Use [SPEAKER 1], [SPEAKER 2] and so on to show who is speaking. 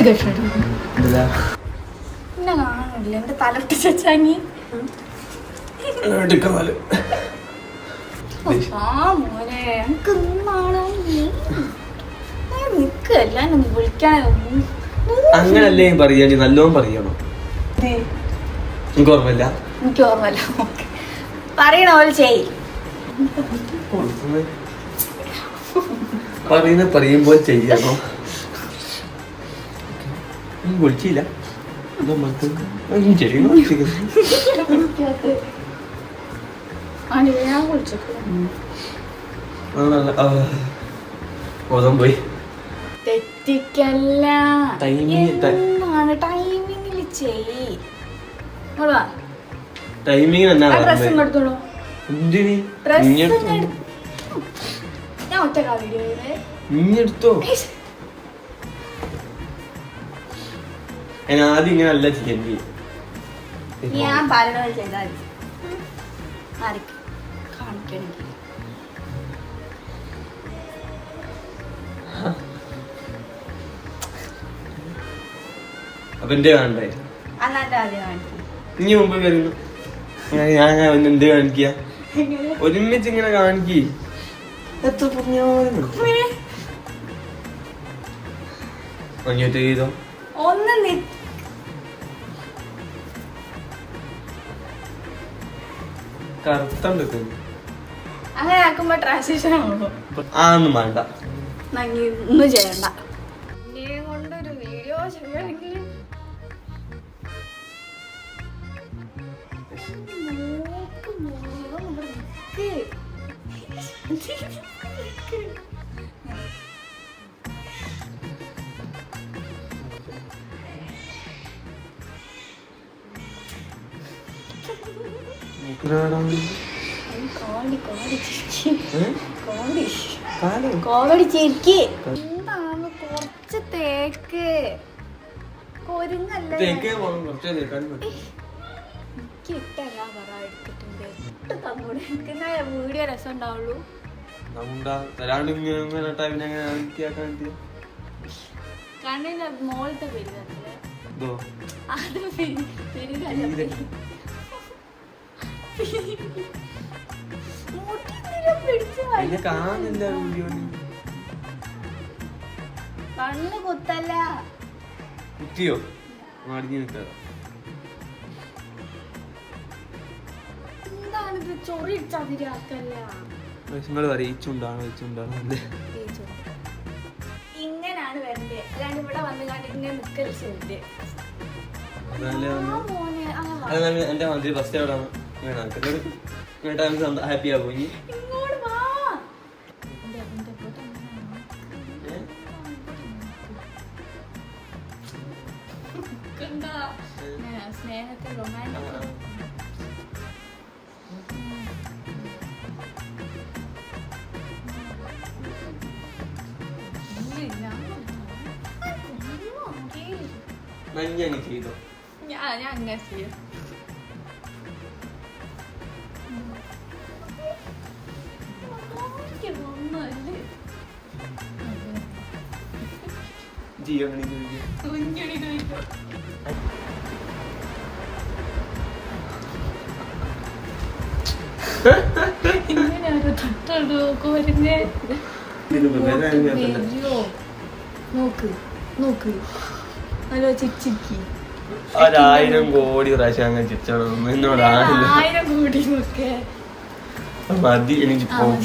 [SPEAKER 1] കാണില്ല എന്റെ തലട്ട് ചാങ്ങി മോനെ എനിക്ക് നിക്കല്ല വിളിക്കാനൊന്നും
[SPEAKER 2] അങ്ങനല്ലേ പറയാ നല്ലോണം പറയണോ എനിക്ക് ഓർമ്മയില്ല
[SPEAKER 1] പറയണ പോലെ ചെയ്
[SPEAKER 2] പറയുമ്പോൾ ചെയ്യണോ വിളിച്ചില്ല ബോധം പോയി
[SPEAKER 1] തെറ്റിക്കല്ല ടൈമിങ്ങിൽ ചെയ്
[SPEAKER 2] ടൈമിങ് എന്നാ
[SPEAKER 1] എടുത്തോളൂ ഞാൻ ഒറ്റ
[SPEAKER 2] ഇഞ്ഞെടുത്തോ ഞാൻ ആദ്യം ഇങ്ങനെ അല്ല ചെയ്യണ്ടി
[SPEAKER 1] ഞാൻ പറയണത് ചെയ്താൽ ആർക്ക് കാണിക്കണെങ്കിൽ
[SPEAKER 2] അപ്പൊ എന്റെ കാണണ്ടേ
[SPEAKER 1] അന്നാന്റെ ആദ്യം കാണിക്കും
[SPEAKER 2] ഇനി മുമ്പ് വരുന്നു ഞാൻ എന്ത് കാണിക്ക ഒരുമിച്ച് ഇങ്ങനെ കാണിക്ക് എത്ര പറഞ്ഞാലും ചെയ്തോ
[SPEAKER 1] ഒന്ന്
[SPEAKER 2] കറുത്തണ്ട്
[SPEAKER 1] അങ്ങനെ ആക്കുമ്പോ ട്രാൻസിഷൻ ആണോ
[SPEAKER 2] ആന്നും വേണ്ട
[SPEAKER 1] ഒന്നും ചെയ്യണ്ട എന്നെ കൊണ്ടൊരു വീഡിയോ ചെയ്യണമെങ്കിൽ കോമഡി ചിരിക്ക് എന്താണ് കുറച്ച് തേക്ക് കൊരുങ്ങല്ലേ വീഡിയോ രസം ഉണ്ടാവുള്ളൂ കണ്ണിന്റെ മോളത്തെ പെരുകല്ലേ അത് കണ്ണ് കുത്തല്ല
[SPEAKER 2] കുത്തിയോ മടിഞ്ഞു നിൽക്കാതെ
[SPEAKER 1] എന്താണിത് ചൊറിച്ചതിരാക്കല്ല ഇങ്ങനാണ് വരണ്ടേ അല്ലാണ്ട് ഇവിടെ വന്നു കണ്ട് ഇങ്ങനെ നിക്കല്
[SPEAKER 2] എന്റെ മന്ത്രി ഫസ്റ്റ് എവിടെയാണ് ഹാപ്പി ആകും ഇനി
[SPEAKER 1] സ്നേഹത്തിൽ റൊമാൻറ്റിക്
[SPEAKER 2] ചെയ്തോ
[SPEAKER 1] ഞാൻ അങ്ങനെ ചെയ്യും നോക്ക് നോക്ക് ഹലോ ചിരിച്ചിരിക്കി
[SPEAKER 2] 1000 കോടി പ്രാവശ്യം അങ്ങനെ ചിരിച്ചോളൂ എന്നോട് 1000
[SPEAKER 1] കോടി നോക്കേ
[SPEAKER 2] മതി എനിക്ക് പോകും.